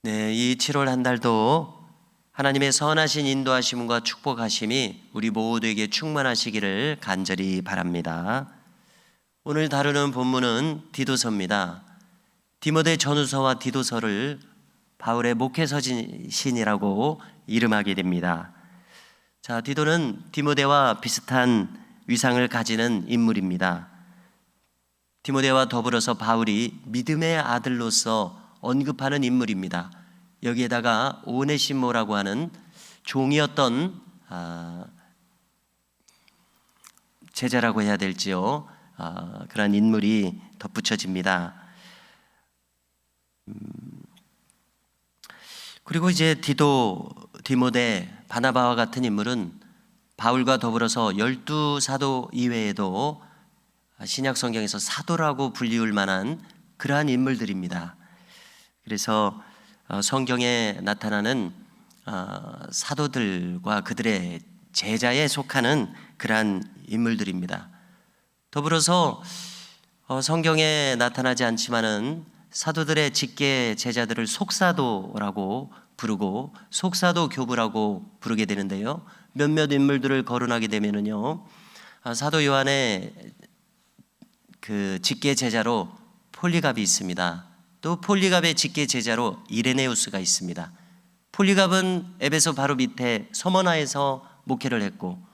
네, 이 7월 한 달도 하나님의 선하신 인도하심과 축복하심이 우리 모두에게 충만하시기를 간절히 바랍니다. 오늘 다루는 본문은 디도서입니다. 디모데 전후서와 디도서를 바울의 목회서신이라고 이름하게 됩니다. 자, 디도는 디모데와 비슷한 위상을 가지는 인물입니다. 디모데와 더불어서 바울이 믿음의 아들로서 언급하는 인물입니다. 여기에다가 오네시모라고 하는 종이었던 제자라고 해야 될지요. 그런 인물이 덧붙여집니다. 그리고 이제 디도, 디모데, 바나바와 같은 인물은 바울과 더불어서 12사도 이외에도 신약 성경에서 사도라고 불리울 만한 그러한 인물들입니다. 그래서 성경에 나타나는 사도들과 그들의 제자에 속하는 그러한 인물들입니다. 더불어서 성경에 나타나지 않지만은 사도들의 직계 제자들을 속사도라고 부르고 속사도 교부라고 부르게 되는데요. 몇몇 인물들을 거론하게 되면은요, 사도 요한의 그 직계 제자로 폴리갑이 있습니다. 또 폴리갑의 직계 제자로 이레네우스가 있습니다. 폴리갑은 에베소 바로 밑에 서머나에서 목회를 했고,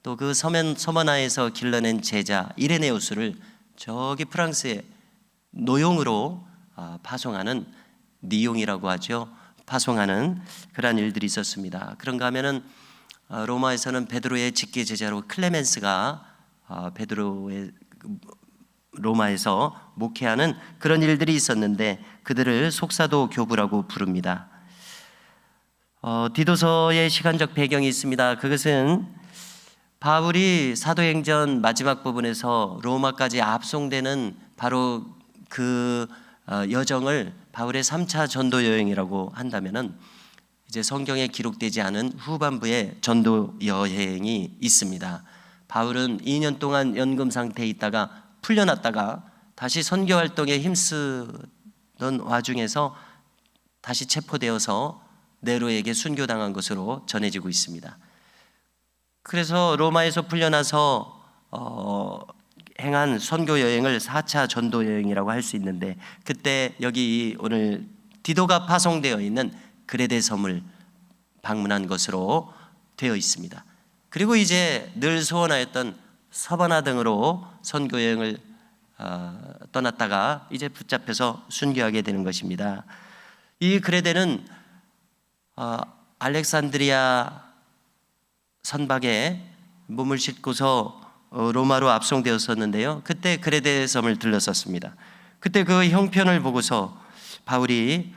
또 그 서머나에서 길러낸 제자 이레네우스를 저기 프랑스의 노용으로 파송하는, 니용이라고 하죠. 파송하는 그러한 일들이 있었습니다. 그런가 하면은 로마에서는 베드로의 직계 제자로 클레멘스가 베드로의 로마에서 목회하는 그런 일들이 있었는데 그들을 속사도 교부라고 부릅니다. 디도서의 시간적 배경이 있습니다. 그것은 바울이 사도행전 마지막 부분에서 로마까지 압송되는 바로 그 여정을 바울의 3차 전도 여행이라고 한다면은 이제 성경에 기록되지 않은 후반부의 전도 여행이 있습니다. 바울은 2년 동안 연금 상태에 있다가 풀려났다가 다시 선교 활동에 힘쓰던 와중에서 다시 체포되어서 네로에게 순교당한 것으로 전해지고 있습니다. 그래서 로마에서 풀려나서 행한 선교 여행을 4차 전도 여행이라고 할 수 있는데, 그때 여기 오늘 디도가 파송되어 있는 그레데 섬을 방문한 것으로 되어 있습니다. 그리고 이제 늘 소원하였던 서바나 등으로 선교 여행을 떠났다가 이제 붙잡혀서 순교하게 되는 것입니다. 이 그레데는 알렉산드리아 선박에 몸을 싣고서 로마로 압송되었었는데요. 그때 그레데 섬을 들렀었습니다. 그때 그 형편을 보고서 바울이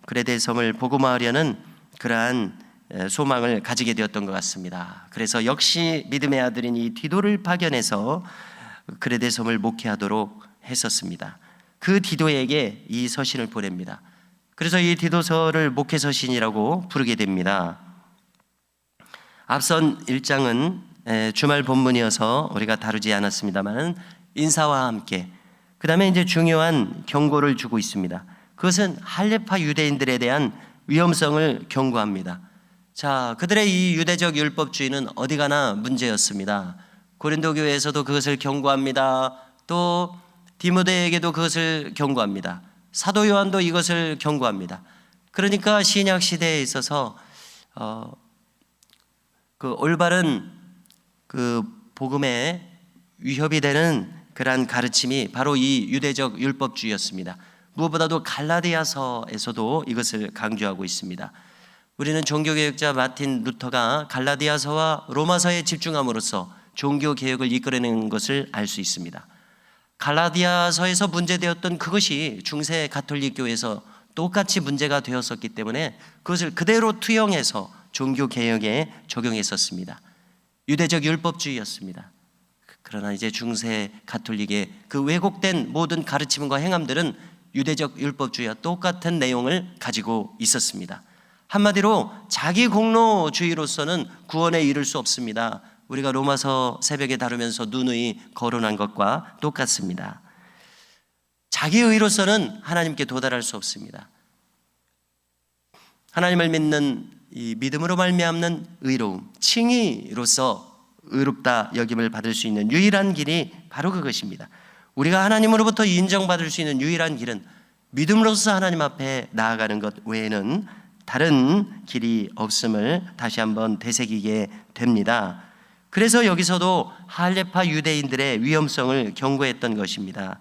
그레데 섬을 복음화하려는 그러한 소망을 가지게 되었던 것 같습니다. 그래서 역시 믿음의 아들인 이 디도를 파견해서 그레데 섬을 목회하도록 했었습니다. 그 디도에게 이 서신을 보냅니다. 그래서 이 디도서를 목회서신이라고 부르게 됩니다. 앞선 1장은 주말 본문이어서 우리가 다루지 않았습니다만 인사와 함께 그 다음에 이제 중요한 경고를 주고 있습니다. 그것은 할례파 유대인들에 대한 위험성을 경고합니다. 자, 그들의 이 유대적 율법주의는 어디 가나 문제였습니다. 고린도 교회에서도 그것을 경고합니다. 또 디모데에게도 그것을 경고합니다. 사도 요한도 이것을 경고합니다. 그러니까 신약 시대에 있어서 그 올바른 그 복음에 위협이 되는 그러한 가르침이 바로 이 유대적 율법주의였습니다. 무엇보다도 갈라디아서에서도 이것을 강조하고 있습니다. 우리는 종교개혁자 마틴 루터가 갈라디아서와 로마서에 집중함으로써 종교개혁을 이끌어내는 것을 알 수 있습니다. 갈라디아서에서 문제되었던 그것이 중세 가톨릭 교회에서 똑같이 문제가 되었었기 때문에 그것을 그대로 투영해서 종교개혁에 적용했었습니다. 유대적 율법주의였습니다. 그러나 이제 중세 가톨릭의 그 왜곡된 모든 가르침과 행함들은 유대적 율법주의와 똑같은 내용을 가지고 있었습니다. 한마디로 자기 공로주의로서는 구원에 이를 수 없습니다. 우리가 로마서 새벽에 다루면서 누누이 거론한 것과 똑같습니다. 자기 의로서는 하나님께 도달할 수 없습니다. 하나님을 믿는 이 믿음으로 말미암는 의로움, 칭의로서 의롭다 여김을 받을 수 있는 유일한 길이 바로 그것입니다. 우리가 하나님으로부터 인정받을 수 있는 유일한 길은 믿음으로써 하나님 앞에 나아가는 것 외에는 다른 길이 없음을 다시 한번 되새기게 됩니다. 그래서 여기서도 할례파 유대인들의 위험성을 경고했던 것입니다.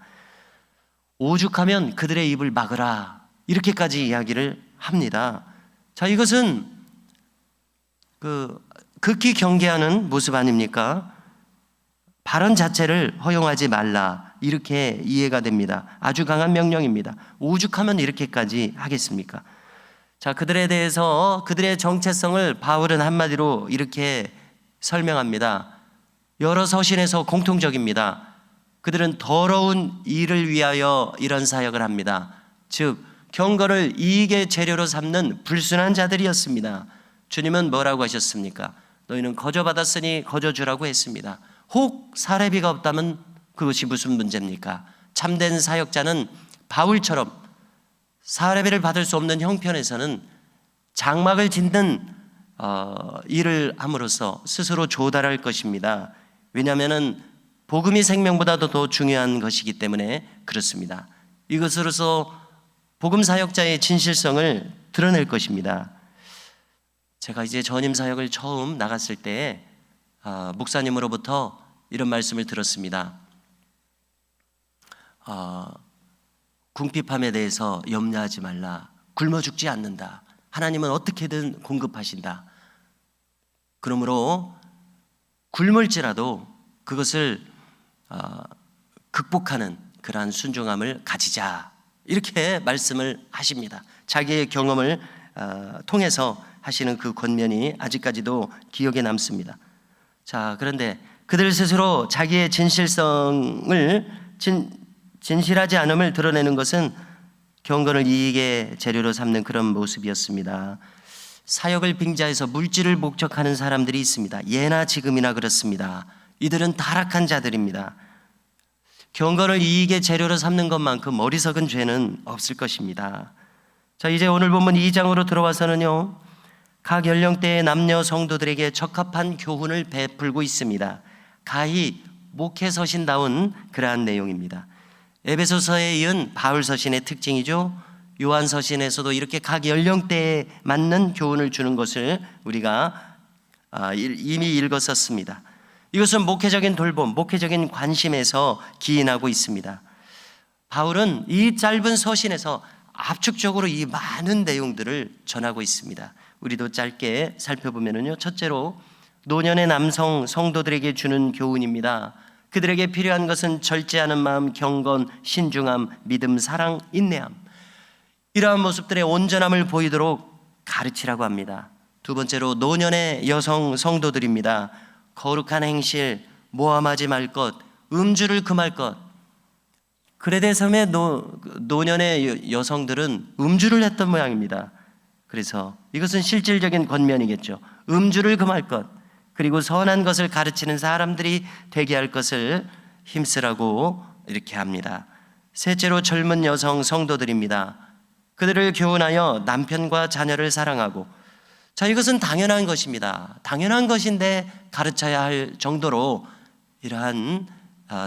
오죽하면 그들의 입을 막으라, 이렇게까지 이야기를 합니다. 자, 이것은 극히 경계하는 모습 아닙니까? 발언 자체를 허용하지 말라, 이렇게 이해가 됩니다. 아주 강한 명령입니다. 오죽하면 이렇게까지 하겠습니까? 자, 그들에 대해서 그들의 정체성을 바울은 한마디로 이렇게 설명합니다. 여러 서신에서 공통적입니다. 그들은 더러운 일을 위하여 이런 사역을 합니다. 즉 경건을 이익의 재료로 삼는 불순한 자들이었습니다. 주님은 뭐라고 하셨습니까? 너희는 거저 받았으니 거저 주라고 했습니다. 혹 사례비가 없다면 그것이 무슨 문제입니까? 참된 사역자는 바울처럼 사례비를 받을 수 없는 형편에서는 장막을 짓는 일을 함으로써 스스로 조달할 것입니다. 왜냐하면 복음이 생명보다도 더 중요한 것이기 때문에 그렇습니다. 이것으로서 복음 사역자의 진실성을 드러낼 것입니다. 제가 이제 전임 사역을 처음 나갔을 때 목사님으로부터 이런 말씀을 들었습니다. 궁핍함에 대해서 염려하지 말라. 굶어 죽지 않는다. 하나님은 어떻게든 공급하신다. 그러므로 굶을지라도 그것을 극복하는 그러한 순종함을 가지자, 이렇게 말씀을 하십니다. 자기의 경험을 통해서 하시는 그 권면이 아직까지도 기억에 남습니다. 자, 그런데 그들 스스로 자기의 진실하지 않음을 드러내는 것은 경건을 이익의 재료로 삼는 그런 모습이었습니다. 사역을 빙자해서 물질을 목적하는 사람들이 있습니다. 예나 지금이나 그렇습니다. 이들은 타락한 자들입니다. 경건을 이익의 재료로 삼는 것만큼 어리석은 죄는 없을 것입니다. 자, 이제 오늘 본문 2장으로 들어와서는요, 각 연령대의 남녀 성도들에게 적합한 교훈을 베풀고 있습니다. 가히 목회서신다운 그러한 내용입니다. 에베소서에 이은 바울서신의 특징이죠. 요한서신에서도 이렇게 각 연령대에 맞는 교훈을 주는 것을 우리가 이미 읽었었습니다. 이것은 목회적인 돌봄, 목회적인 관심에서 기인하고 있습니다. 바울은 이 짧은 서신에서 압축적으로 이 많은 내용들을 전하고 있습니다. 우리도 짧게 살펴보면요, 첫째로 노년의 남성 성도들에게 주는 교훈입니다. 그들에게 필요한 것은 절제하는 마음, 경건, 신중함, 믿음, 사랑, 인내함, 이러한 모습들의 온전함을 보이도록 가르치라고 합니다. 두 번째로 노년의 여성 성도들입니다. 거룩한 행실, 모함하지 말 것, 음주를 금할 것. 그레데섬의 노년의 여성들은 음주를 했던 모양입니다. 그래서 이것은 실질적인 권면이겠죠. 음주를 금할 것, 그리고 선한 것을 가르치는 사람들이 되게 할 것을 힘쓰라고 이렇게 합니다. 셋째로 젊은 여성 성도들입니다. 그들을 교훈하여 남편과 자녀를 사랑하고, 자, 이것은 당연한 것입니다. 당연한 것인데 가르쳐야 할 정도로 이러한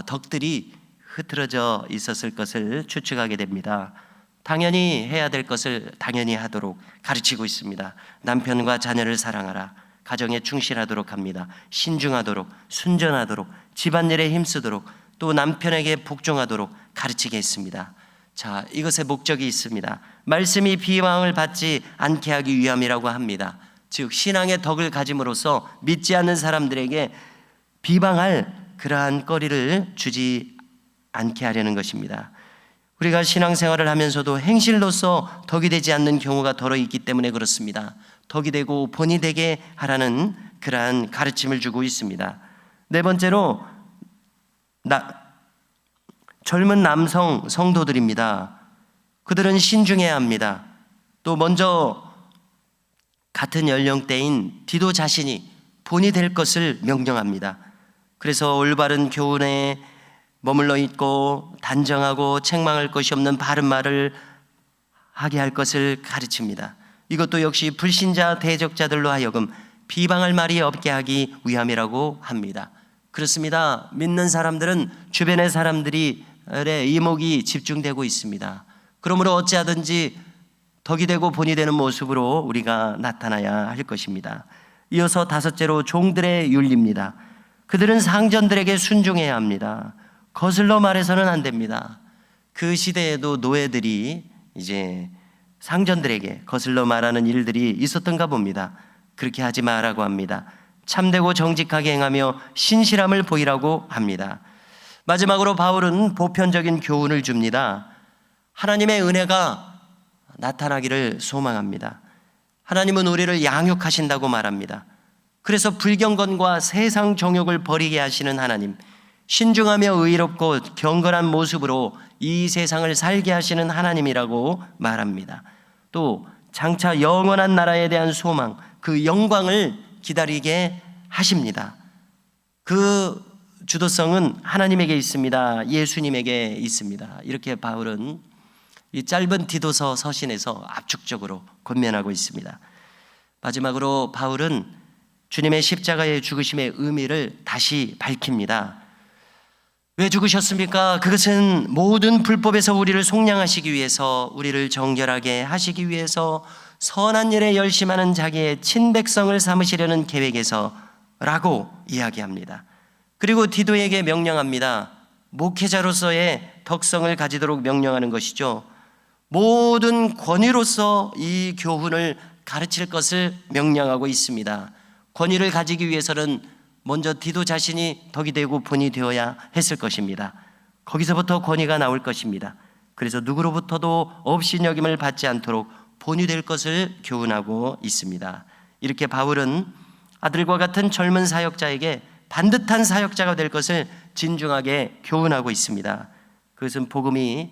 덕들이 흐트러져 있었을 것을 추측하게 됩니다. 당연히 해야 될 것을 당연히 하도록 가르치고 있습니다. 남편과 자녀를 사랑하라, 가정에 충실하도록 합니다. 신중하도록, 순전하도록, 집안일에 힘쓰도록, 또 남편에게 복종하도록 가르치게 했습니다. 자, 이것의 목적이 있습니다. 말씀이 비방을 받지 않게 하기 위함이라고 합니다. 즉 신앙의 덕을 가짐으로써 믿지 않는 사람들에게 비방할 그러한 거리를 주지 않게 하려는 것입니다. 우리가 신앙생활을 하면서도 행실로서 덕이 되지 않는 경우가 더러 있기 때문에 그렇습니다. 덕이 되고 본이 되게 하라는 그러한 가르침을 주고 있습니다. 네 번째로 젊은 남성 성도들입니다. 그들은 신중해야 합니다. 또 먼저 같은 연령대인 디도 자신이 본이 될 것을 명령합니다. 그래서 올바른 교훈에 머물러 있고 단정하고 책망할 것이 없는 바른 말을 하게 할 것을 가르칩니다. 이것도 역시 불신자 대적자들로 하여금 비방할 말이 없게 하기 위함이라고 합니다. 그렇습니다. 믿는 사람들은 주변의 사람들의 이목이 집중되고 있습니다. 그러므로 어찌하든지 덕이 되고 본이 되는 모습으로 우리가 나타나야 할 것입니다. 이어서 다섯째로 종들의 윤리입니다. 그들은 상전들에게 순종해야 합니다. 거슬러 말해서는 안 됩니다. 그 시대에도 노예들이 이제 상전들에게 거슬러 말하는 일들이 있었던가 봅니다. 그렇게 하지 마라고 합니다. 참되고 정직하게 행하며 신실함을 보이라고 합니다. 마지막으로 바울은 보편적인 교훈을 줍니다. 하나님의 은혜가 나타나기를 소망합니다. 하나님은 우리를 양육하신다고 말합니다. 그래서 불경건과 세상 정욕을 버리게 하시는 하나님, 신중하며 의롭고 경건한 모습으로 이 세상을 살게 하시는 하나님이라고 말합니다. 또 장차 영원한 나라에 대한 소망, 그 영광을 기다리게 하십니다. 그 주도성은 하나님에게 있습니다. 예수님에게 있습니다. 이렇게 바울은 이 짧은 디도서 서신에서 압축적으로 권면하고 있습니다. 마지막으로 바울은 주님의 십자가의 죽으심의 의미를 다시 밝힙니다. 왜 죽으셨습니까? 그것은 모든 불법에서 우리를 속량하시기 위해서, 우리를 정결하게 하시기 위해서, 선한 일에 열심하는 자기의 친백성을 삼으시려는 계획에서라고 이야기합니다. 그리고 디도에게 명령합니다. 목회자로서의 덕성을 가지도록 명령하는 것이죠. 모든 권위로서 이 교훈을 가르칠 것을 명령하고 있습니다. 권위를 가지기 위해서는 먼저 디도 자신이 덕이 되고 본이 되어야 했을 것입니다. 거기서부터 권위가 나올 것입니다. 그래서 누구로부터도 업신여김을 받지 않도록 본이 될 것을 교훈하고 있습니다. 이렇게 바울은 아들과 같은 젊은 사역자에게 반듯한 사역자가 될 것을 진중하게 교훈하고 있습니다. 그것은 복음이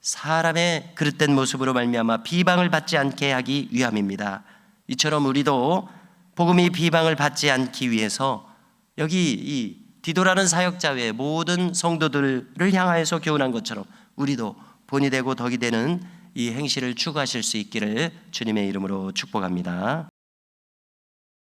사람의 그릇된 모습으로 말미암아 비방을 받지 않게 하기 위함입니다. 이처럼 우리도 복음이 비방을 받지 않기 위해서 여기 이 디도라는 사역자 외에 모든 성도들을 향하여서 교훈한 것처럼 우리도 본이 되고 덕이 되는 이 행실을 추구하실 수 있기를 주님의 이름으로 축복합니다.